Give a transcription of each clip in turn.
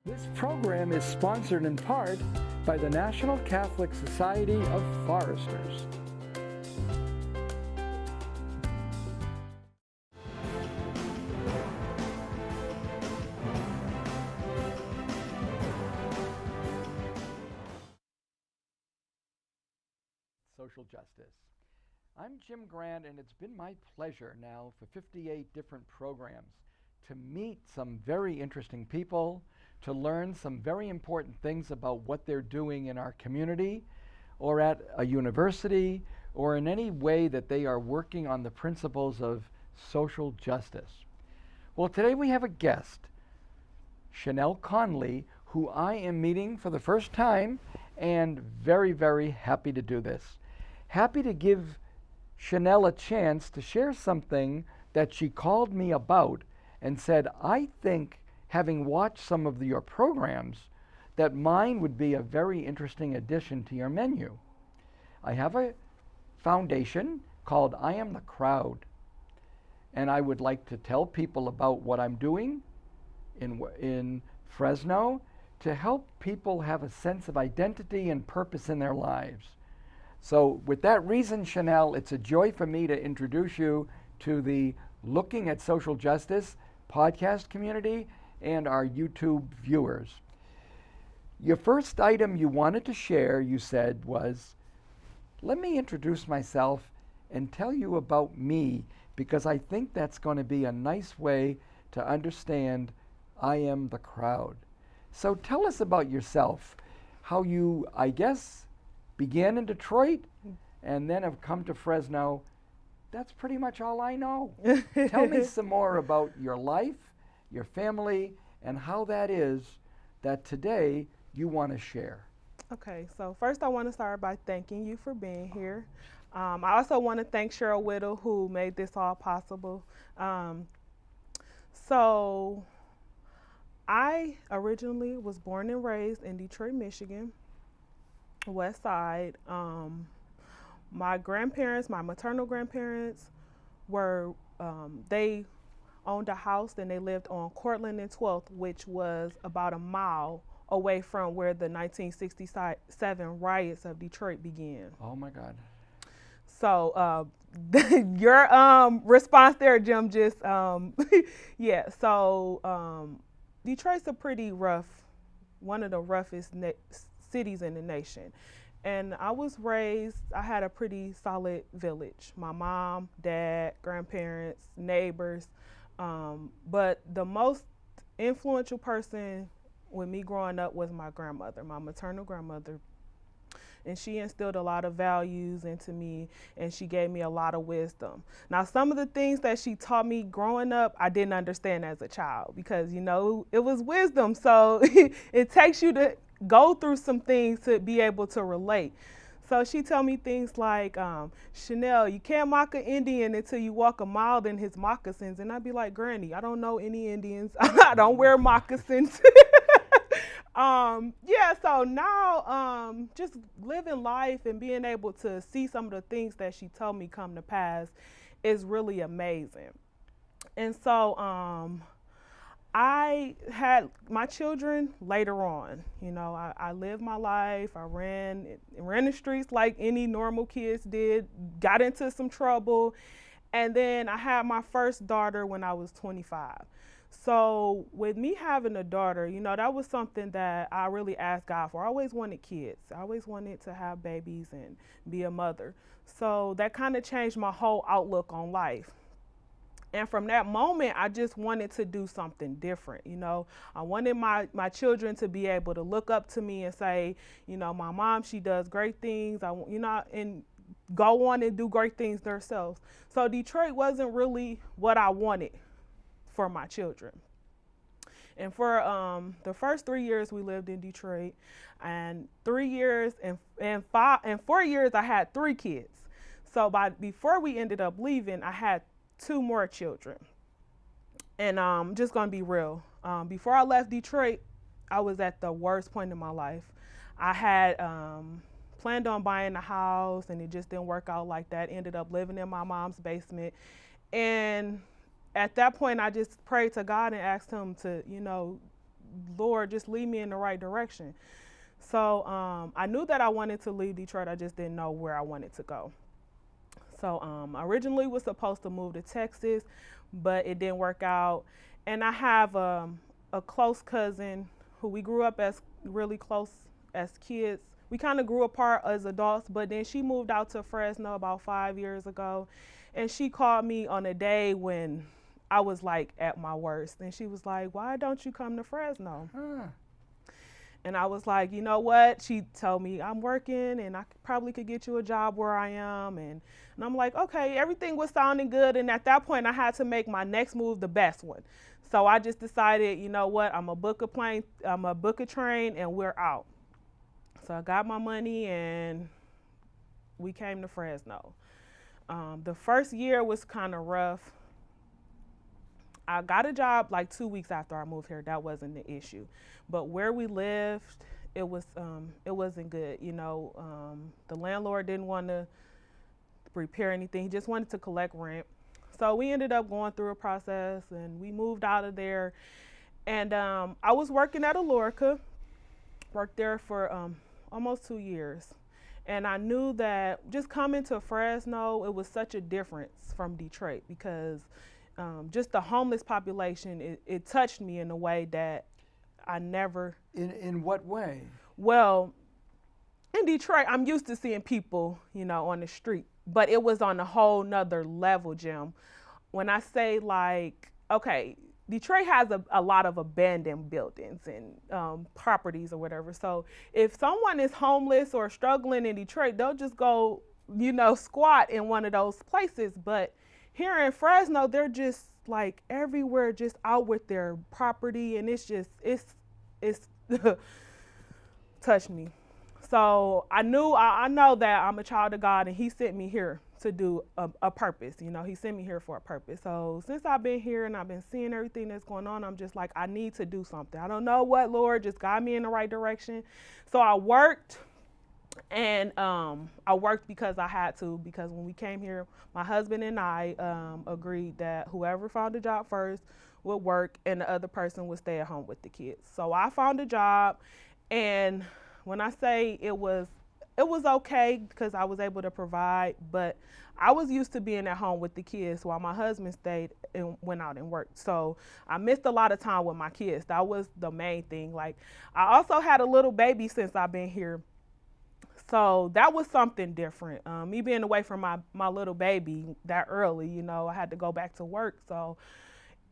This program is sponsored in part by the National Catholic Society of Foresters. Social justice. I'm Jim Grant, and it's been my pleasure now for 58 different programs to meet some very interesting people, to learn some very important things about what they're doing in our community or at a university or in any way that they are working on the principles of social justice. Well, today we have a guest, Chanell Conley, who I am meeting for the first time and very, very happy to do this. Happy to give Chanell a chance to share something that she called me about and said, I think, having watched some of your programs, that mine would be a very interesting addition to your menu. I have a foundation called I Am the Crowd, and I would like to tell people about what I'm doing in Fresno to help people have a sense of identity and purpose in their lives. So with that reason, Chanell, it's a joy for me to introduce you to the Looking at Social Justice podcast community and our YouTube viewers. Your first item you wanted to share, you said, was, let me introduce myself and tell you about me, because I think that's going to be a nice way to understand I am the crowd. So tell us about yourself, how you, I guess, began in Detroit and then have come to Fresno. That's pretty much all I know. Tell me some more about your life, your family, and how that is that today you want to share. Okay, so first I want to start by thanking you for being here. I also want to thank Cheryl Whittle, who made this all possible. So I originally was born and raised in Detroit, Michigan, West Side. My grandparents, my maternal grandparents, were they owned a house and they lived on Cortland and 12th, which was about a mile away from where the 1967 riots of Detroit began. Oh my God. So your response there, Jim, just yeah. So Detroit's a pretty rough, one of the roughest cities in the nation. And I was raised, I had a pretty solid village. My mom, dad, grandparents, neighbors. But the most influential person with me growing up was my grandmother, my maternal grandmother. And she instilled a lot of values into me, and she gave me a lot of wisdom. Now, some of the things that she taught me growing up, I didn't understand as a child because, you know, it was wisdom. So it takes you to go through some things to be able to relate. So she told me things like, Chanell, you can't mock an Indian until you walk a mile in his moccasins. And I'd be like, Granny, I don't know any Indians. I don't wear moccasins. Yeah, so now just living life and being able to see some of the things that she told me come to pass is really amazing. And so I had my children later on. You know, I lived my life. I ran the streets like any normal kids did, got into some trouble. And then I had my first daughter when I was 25. So with me having a daughter, you know, that was something that I really asked God for. I always wanted kids. I always wanted to have babies and be a mother. So that kind of changed my whole outlook on life. And from that moment, I just wanted to do something different. You know, I wanted my children to be able to look up to me and say, you know, my mom, she does great things. And go on and do great things themselves. So Detroit wasn't really what I wanted for my children. And for the first 3 years we lived in Detroit, and 3 years and 4 years I had 3 kids. So before we ended up leaving, I had 2 more children. And I'm just gonna be real. Before I left Detroit, I was at the worst point in my life. I had planned on buying a house, and it just didn't work out like that. Ended up living in my mom's basement. And at that point, I just prayed to God and asked him to, you know, Lord, just lead me in the right direction. So I knew that I wanted to leave Detroit. I just didn't know where I wanted to go. So I originally was supposed to move to Texas, but it didn't work out. And I have a close cousin who we grew up as really close as kids. We kind of grew apart as adults, but then she moved out to Fresno about 5 years ago. And she called me on a day when I was like at my worst. And she was like, "Why don't you come to Fresno?" And I was like, "You know what?" She told me, "I'm working and I probably could get you a job where I am." And I'm like, okay, everything was sounding good. And at that point, I had to make my next move the best one. So I just decided, you know what? I'm going to book a plane, I'm going to book a train, and we're out. So I got my money and we came to Fresno. The first year was kind of rough. I got a job like 2 weeks after I moved here. That wasn't the issue. But where we lived, it wasn't good. You know, the landlord didn't want to repair anything. He just wanted to collect rent. So we ended up going through a process and we moved out of there. And I was working at a Lorca, worked there for almost 2 years. And I knew that just coming to Fresno, it was such a difference from Detroit because just the homeless population, it touched me in a way that I never. In what way? Well, in Detroit, I'm used to seeing people, you know, on the street, but it was on a whole nother level, Jim. When I say like, okay, Detroit has a lot of abandoned buildings and properties or whatever. So if someone is homeless or struggling in Detroit, they'll just go, you know, squat in one of those places. But here in Fresno, they're just like everywhere, just out with their property, and it's touched me. So I know that I'm a child of God, and He sent me here to do a purpose. You know, He sent me here for a purpose. So since I've been here and I've been seeing everything that's going on, I'm just like, I need to do something. I don't know what, Lord, just guide me in the right direction. So I worked, and I worked because I had to, because when we came here, my husband and I agreed that whoever found a job first would work and the other person would stay at home with the kids. So I found a job, and when I say it was okay because I was able to provide, but I was used to being at home with the kids while my husband stayed and went out and worked. So I missed a lot of time with my kids. That was the main thing. Like, I also had a little baby since I've been here. So that was something different. Me being away from my little baby that early, you know, I had to go back to work. So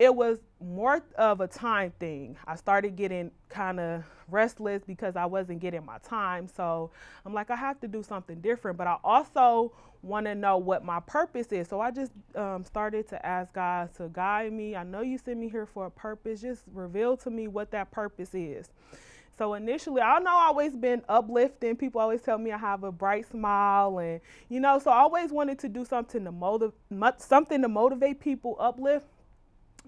it was more of a time thing. I started getting kind of restless because I wasn't getting my time. So I'm like, I have to do something different, but I also want to know what my purpose is. So I just started to ask God to guide me. I know you sent me here for a purpose. Just reveal to me what that purpose is. So initially, I know I've always been uplifting. People always tell me I have a bright smile, and you know, so I always wanted to do something to motivate people, uplift.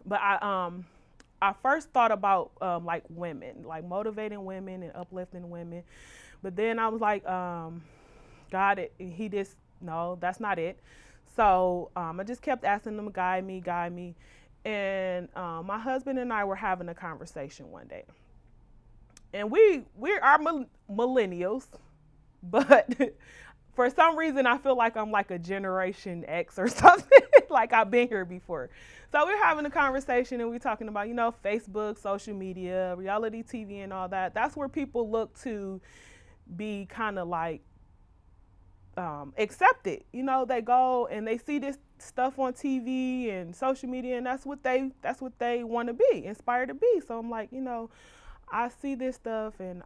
But I first thought about like women, like motivating women and uplifting women. But then I was like, God, no, that's not it. So I just kept asking them, guide me. And my husband and I were having a conversation one day. And we are millennials, but for some reason I feel like I'm like a Generation X or something, like I've been here before. So we're having a conversation and we're talking about, you know, Facebook, social media, reality TV and all that. That's where people look to be kind of like accepted. You know, they go and they see this stuff on TV and social media, and that's what they want to be, inspired to be. So I'm like, you know, I see this stuff and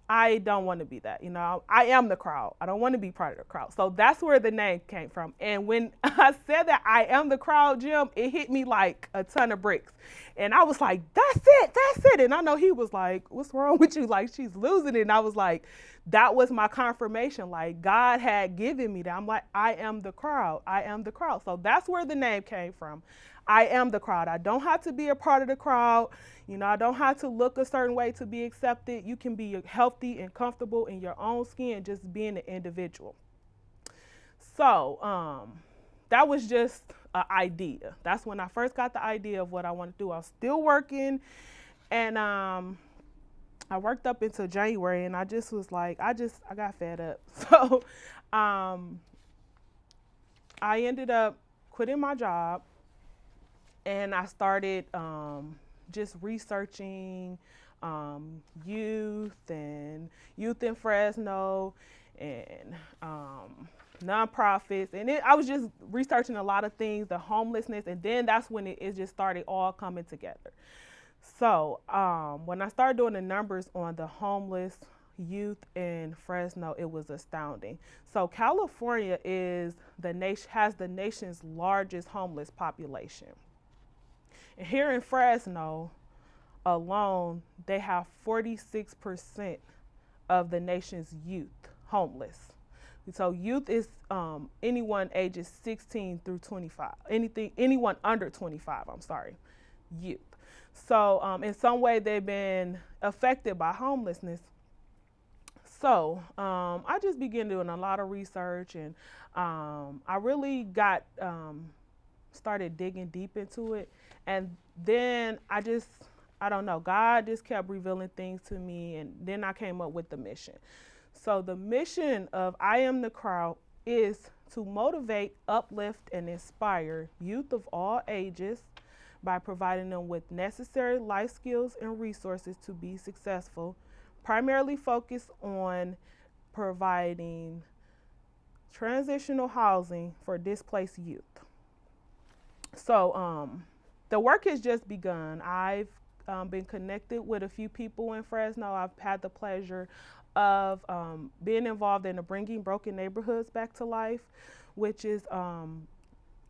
I don't want to be that. You know, I am the crowd. I don't want to be part of the crowd. So that's where the name came from. And when I said that I am the crowd, Jim, it hit me like a ton of bricks. And I was like, that's it. And I know he was like, what's wrong with you? Like, she's losing it. And I was like, that was my confirmation. Like, God had given me that. I'm like, I am the crowd. I am the crowd. So that's where the name came from. I am the crowd. I don't have to be a part of the crowd. You know, I don't have to look a certain way to be accepted. You can be healthy and comfortable in your own skin, just being an individual. So that was just an idea. That's when I first got the idea of what I want to do. I was still working, And I worked up into January, and I just was like, I got fed up. So um, I ended up quitting my job, and I started just researching youth and youth in Fresno and nonprofits. And I was just researching a lot of things, the homelessness, and then that's when it just started all coming together. So when I started doing the numbers on the homeless youth in Fresno, it was astounding. So California has the nation's largest homeless population. And here in Fresno alone, they have 46% of the nation's youth homeless. So youth is anyone ages 16 through 25. Anyone under 25. I'm sorry, youth. So in some way they've been affected by homelessness. So I just began doing a lot of research, and I really got started digging deep into it. And then I don't know, God just kept revealing things to me, and then I came up with the mission. So the mission of I Am the Crowd is to motivate, uplift, and inspire youth of all ages by providing them with necessary life skills and resources to be successful, primarily focused on providing transitional housing for displaced youth. So the work has just begun. I've been connected with a few people in Fresno. I've had the pleasure of being involved in the Bringing Broken Neighborhoods Back to Life, which is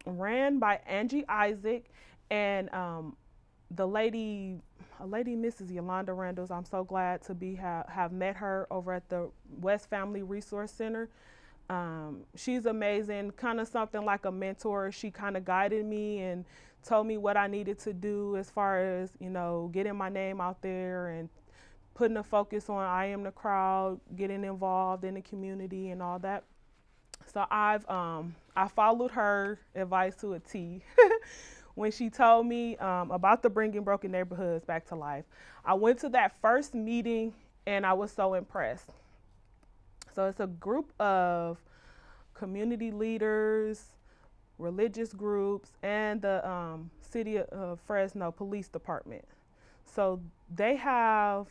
ran by Angie Isaac and a lady, Mrs. Yolanda Randalls. I'm so glad to have met her over at the West Family Resource Center. She's amazing, kind of something like a mentor. She kind of guided me and told me what I needed to do as far as, getting my name out there and putting a focus on I Am the Crowd, getting involved in the community and all that. So I followed her advice to a T. When she told me about the Bringing Broken Neighborhoods Back to Life, I went to that first meeting and I was so impressed. So it's a group of community leaders, religious groups, and the City of Fresno Police Department. So they have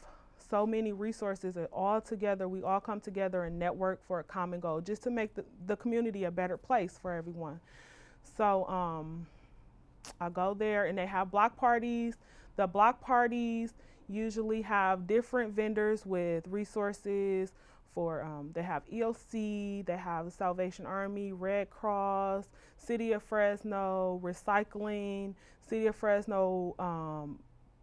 so many resources, and all together, we all come together and network for a common goal, just to make the community a better place for everyone. So I go there and they have block parties. The block parties usually have different vendors with resources for, they have EOC, they have the Salvation Army, Red Cross, City of Fresno, Recycling, City of Fresno,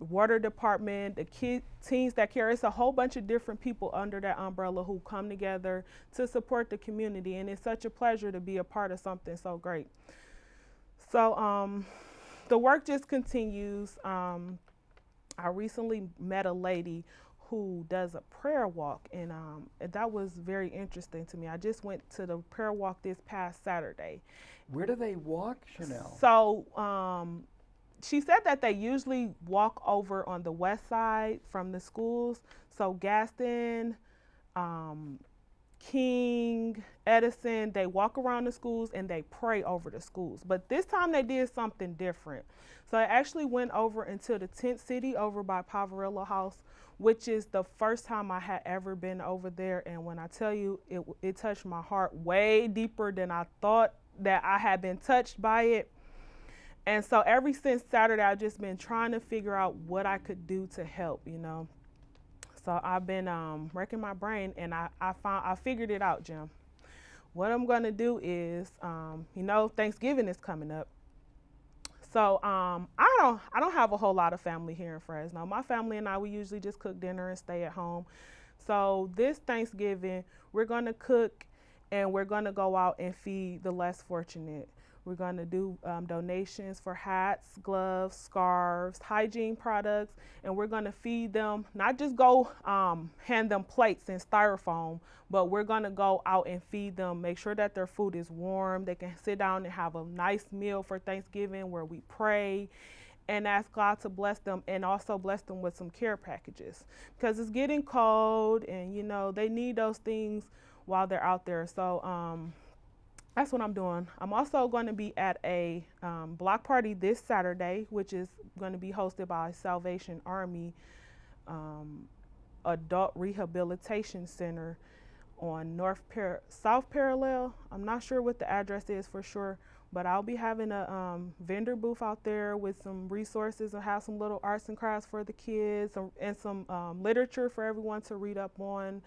Water Department, the Teens That Care. It's a whole bunch of different people under that umbrella who come together to support the community. And it's such a pleasure to be a part of something so great. So the work just continues. I recently met a lady who does a prayer walk, and that was very interesting to me. I just went to the prayer walk this past Saturday. Where do they walk, Chanell? So she said that they usually walk over on the west side from the schools. So Gaston, King, Edison, they walk around the schools and they pray over the schools. But this time they did something different. So I actually went over into the tent city over by Poverello House, which is the first time I had ever been over there. And when I tell you, it touched my heart way deeper than I thought that I had been touched by it. And so ever since Saturday, I've just been trying to figure out what I could do to help, So I've been wrecking my brain, and I figured it out, Jim. What I'm gonna do is, Thanksgiving is coming up. So I don't have a whole lot of family here in Fresno. My family and I, we usually just cook dinner and stay at home. So this Thanksgiving, we're gonna cook, and we're gonna go out and feed the less fortunate. We're going to do donations for hats, gloves, scarves, hygiene products, and we're going to feed them, not just go hand them plates and styrofoam, but we're going to go out and feed them, make sure that their food is warm. They can sit down and have a nice meal for Thanksgiving where we pray and ask God to bless them and also bless them with some care packages because it's getting cold and they need those things while they're out there. So that's what I'm doing. I'm also going to be at a block party this Saturday, which is going to be hosted by Salvation Army um, Adult Rehabilitation Center on South Parallel. I'm not sure what the address is for sure, but I'll be having a vendor booth out there with some resources and have some little arts and crafts for the kids and some literature for everyone to read up on.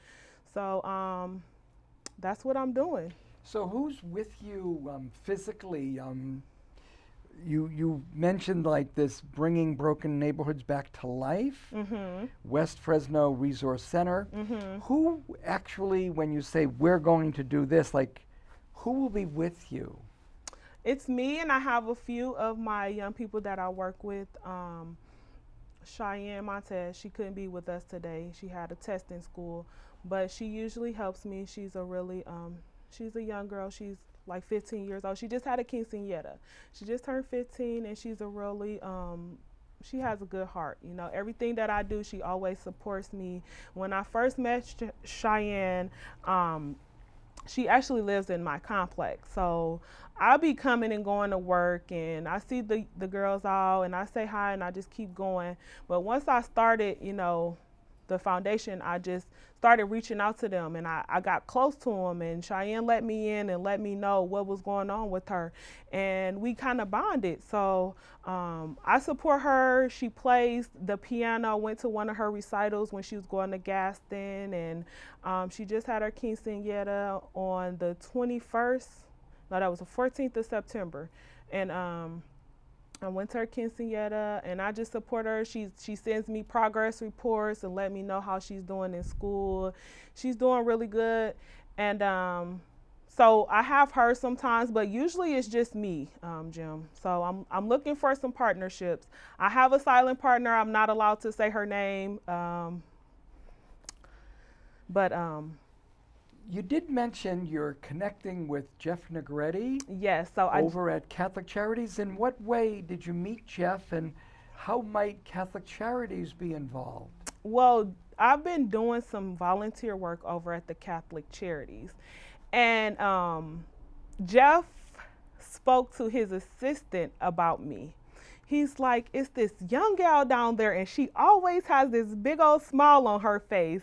So that's what I'm doing. So who's with you physically? You mentioned like this bringing broken neighborhoods back to life, West Fresno Resource Center. Who actually, when you say we're going to do this, like who will be with you? It's me, and I have a few of my young people that I work with. Cheyenne Montez, she couldn't be with us today. She had a test in school, but she usually helps me. She's a young girl. She's like 15 years old. She just had a quinceañera. She just turned 15, and she's she has a good heart. Everything that I do, she always supports me. When I first met Cheyenne, she actually lives in my complex. So I'll be coming and going to work, and I see the girls out, and I say hi, and I just keep going. But once I started, the foundation, I just started reaching out to them, and I got close to them, and Cheyenne let me in and let me know what was going on with her, and we kind of bonded. So I support her. She plays the piano, went to one of her recitals when she was going to Gaston, and she just had her quinceañera on the 21st. No, that was the 14th of September, and I went to her quinceañera, and I just support her. She sends me progress reports and let me know how she's doing in school. She's doing really good, and so I have her sometimes, but usually it's just me, Jim. So I'm looking for some partnerships. I have a silent partner. I'm not allowed to say her name, but you did mention you're connecting with Jeff Negretti. Yes. So over at Catholic Charities. In what way did you meet Jeff, and how might Catholic Charities be involved? Well, I've been doing some volunteer work over at the Catholic Charities, and Jeff spoke to his assistant about me. He's like, it's this young gal down there, and she always has this big old smile on her face.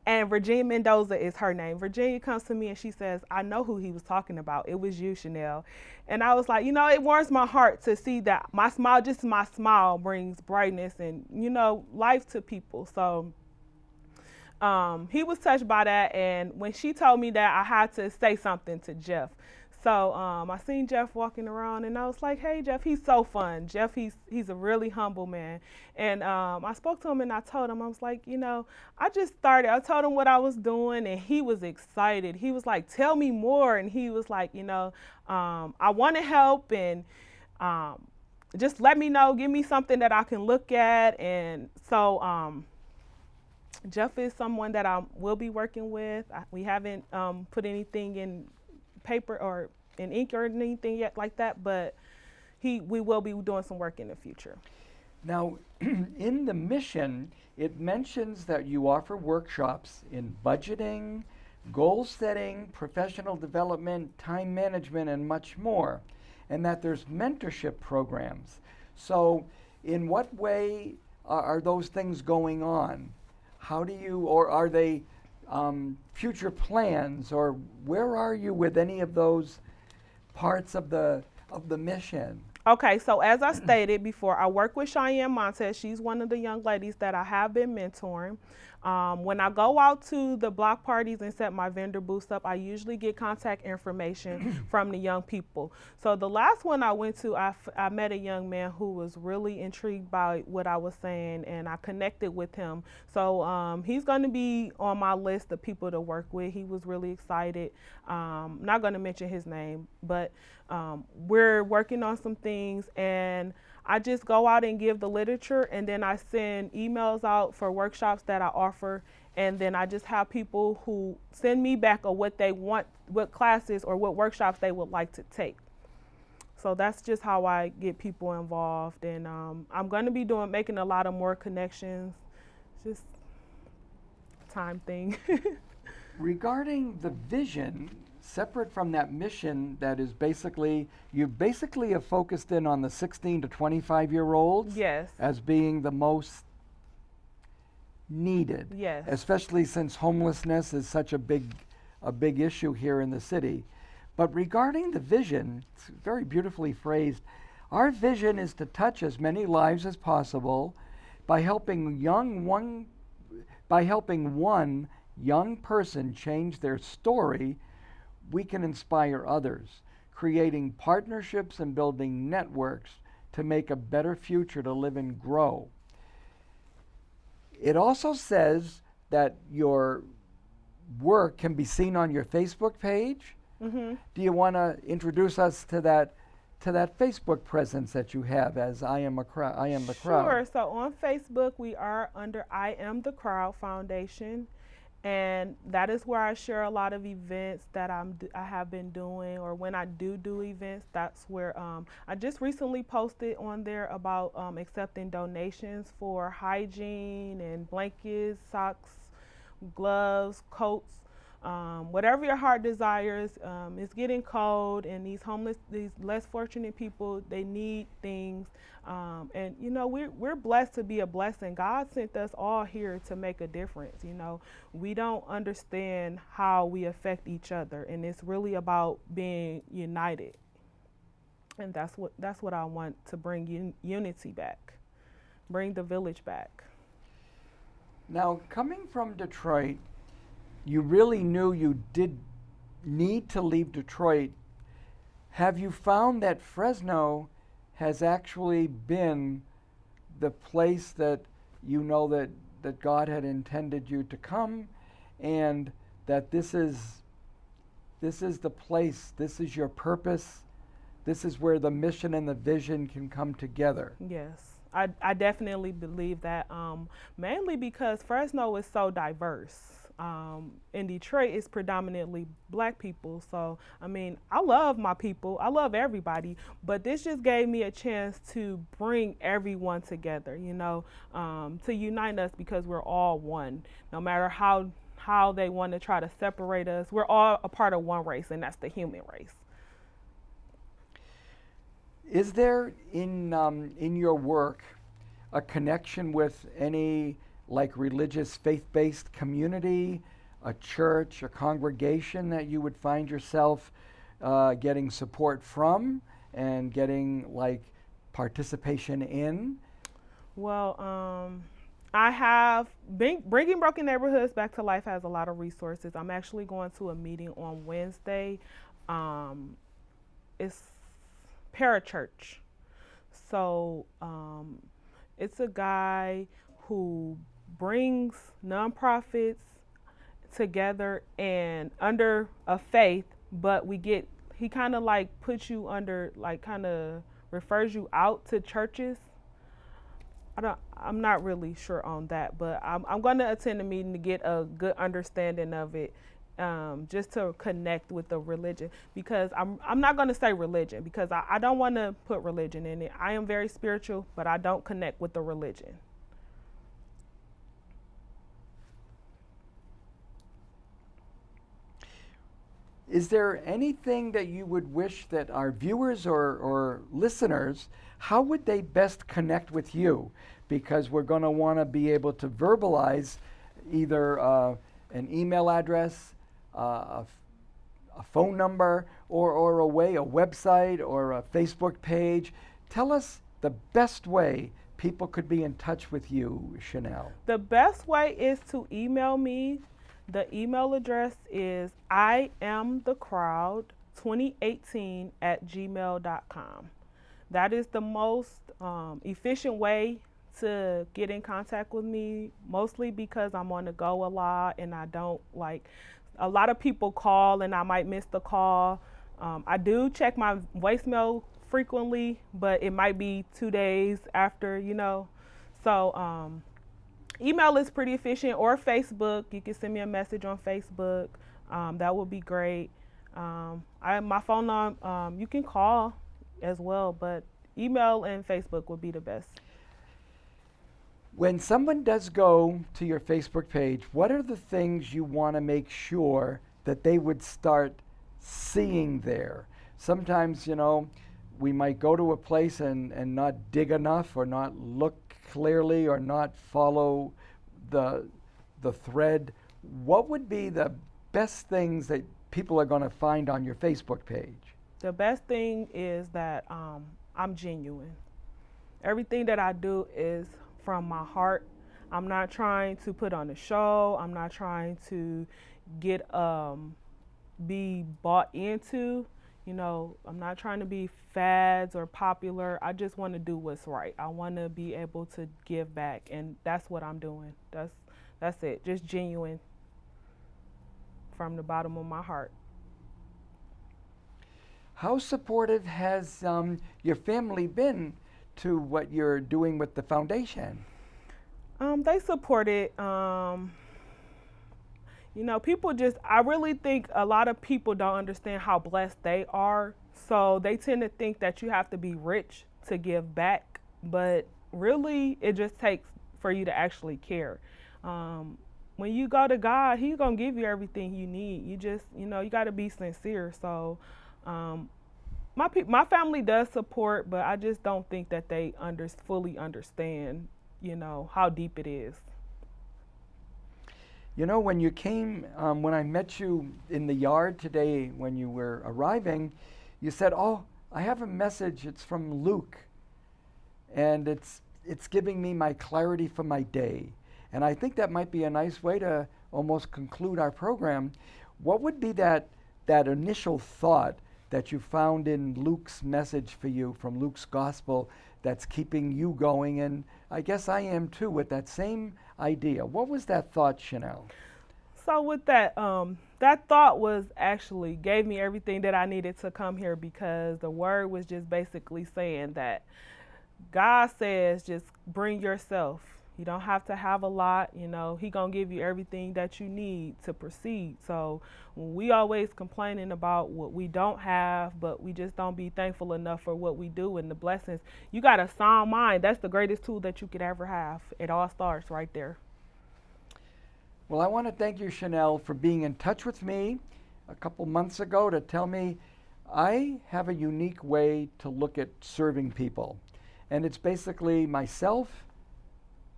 And Virginia Mendoza is her name. Virginia comes to me and she says, I know who he was talking about. It was you, Chanell. And I was like, it warms my heart to see that my smile brings brightness and, life to people. So he was touched by that. And when she told me that, I had to say something to Jeff. So I seen Jeff walking around, and I was like, hey, Jeff, he's so fun. Jeff, he's a really humble man. And I spoke to him, and I told him, I was like, I just started. I told him what I was doing, and he was excited. He was like, tell me more. And he was like, I want to help, and just let me know. Give me something that I can look at. And so Jeff is someone that I will be working with. We haven't put anything in paper or in ink or anything yet like that, but we will be doing some work in the future. Now, in the mission, it mentions that you offer workshops in budgeting, goal setting, professional development, time management, and much more, and that there's mentorship programs. So in what way are those things going on? How do you, or are they future plans, or where are you with any of those parts of the mission? Okay, so as I stated before, I work with Cheyenne Montez. She's one of the young ladies that I have been mentoring. When I go out to the block parties and set my vendor booths up, I usually get contact information from the young people. So the last one I went to, I met a young man who was really intrigued by what I was saying, and I connected with him. So he's going to be on my list of people to work with. He was really excited. I'm not going to mention his name, but we're working on some things, and I just go out and give the literature, and then I send emails out for workshops that I offer, and then I just have people who send me back on what they want, what classes or what workshops they would like to take. So that's just how I get people involved, and I'm going to be making a lot of more connections. Just time thing. Regarding the vision, separate from that mission, that is basically, you basically have focused in on the 16 to 25-year-olds Yes. as being the most needed. Yes. Especially since homelessness is such a big issue here in the city. But regarding the vision, it's very beautifully phrased. Our vision is to touch as many lives as possible by helping one young person change their story. We can inspire others, creating partnerships and building networks to make a better future to live and grow. It also says that your work can be seen on your Facebook page. Mm-hmm. Do you want to introduce us to that Facebook presence that you have as I am the crowd? Sure. So on Facebook, we are under I Am the Crowd Foundation, and that is where I share a lot of events that I have been doing, or when I do events, that's where I just recently posted on there about accepting donations for hygiene and blankets, socks, gloves, coats. Whatever your heart desires. It's getting cold, and these less fortunate people, they need things. And we're blessed to be a blessing. God sent us all here to make a difference. We don't understand how we affect each other, and it's really about being united. And that's what I want to bring unity back, bring the village back. Now, coming from Detroit, you really knew you did need to leave Detroit. Have you found that Fresno has actually been the place that you know that God had intended you to come, and that this is the place, this is your purpose, this is where the mission and the vision can come together? Yes. I definitely believe that, mainly because Fresno is so diverse. In Detroit, it's predominantly black people. So, I love my people. I love everybody. But this just gave me a chance to bring everyone together, to unite us, because we're all one. No matter how they want to try to separate us, we're all a part of one race, and that's the human race. Is there in your work a connection with any religious faith-based community, a church, a congregation that you would find yourself getting support from and getting participation in? Well, I have bringing broken neighborhoods back to life has a lot of resources. I'm actually going to a meeting on Wednesday. It's parachurch. So it's a guy who brings nonprofits together and under a faith, but he kind of puts you under, kind of refers you out to churches. I'm not really sure on that, but I'm going to attend a meeting to get a good understanding of it. Just to connect with the religion, because I'm not going to say religion, because I don't want to put religion in it. I am very spiritual, but I don't connect with the religion. Is there anything that you would wish that our viewers or listeners, how would they best connect with you? Because we're going to want to be able to verbalize either an email address, a phone number, or a website or a Facebook page. Tell us the best way people could be in touch with you, Chanell. The best way is to email me. The email address is iamthecrowd2018@gmail.com. That is the most efficient way to get in contact with me, mostly because I'm on the go a lot, and I don't a lot of people call and I might miss the call. I do check my voicemail frequently, but it might be 2 days after, So email is pretty efficient, or Facebook. You can send me a message on Facebook. That would be great. My phone number, you can call as well, but email and Facebook would be the best. When someone does go to your Facebook page, what are the things you want to make sure that they would start seeing there? Sometimes, we might go to a place and not dig enough or not look clearly or not follow the thread. What would be the best things that people are going to find on your Facebook page? The best thing is that I'm genuine. Everything that I do is from my heart. I'm not trying to put on a show. I'm not trying to get be bought into. I'm not trying to be fads or popular. I just want to do what's right. I want to be able to give back, and that's what I'm doing. That's it. Just genuine from the bottom of my heart. How supportive has your family been to what you're doing with the foundation? They support it. I really think a lot of people don't understand how blessed they are. So they tend to think that you have to be rich to give back. But really, it just takes for you to actually care. When you go to God, He's going to give you everything you need. You just, you got to be sincere. So my family does support, but I just don't think that they fully understand, how deep it is. When you came, when I met you in the yard today when you were arriving, you said, "Oh, I have a message. It's from Luke, and it's giving me my clarity for my day." And I think that might be a nice way to almost conclude our program. What would be that initial thought that you found in Luke's message for you from Luke's gospel that's keeping you going? And I guess I am too, with that same idea. What was that thought, Chanell? So with that, that thought was actually gave me everything that I needed to come here, because the word was just basically saying that God says just bring yourself. You don't have to have a lot, He gonna give you everything that you need to proceed. So when we always complaining about what we don't have, but we just don't be thankful enough for what we do and the blessings, you got a sound mind. That's the greatest tool that you could ever have. It all starts right there. Well, I want to thank you, Chanell, for being in touch with me a couple months ago to tell me I have a unique way to look at serving people. And it's basically myself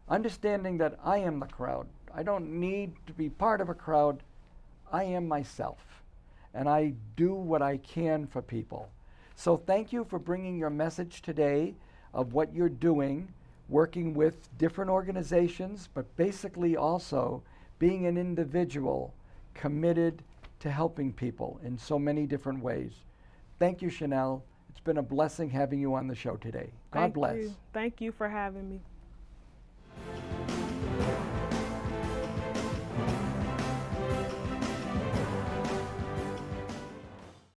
understanding that I am the crowd. I don't need to be part of a crowd. I am myself. And I do what I can for people. So thank you for bringing your message today of what you're doing, working with different organizations, but basically also being an individual committed to helping people in so many different ways. Thank you, Chanell. It's been a blessing having you on the show today. God bless. Thank you for having me.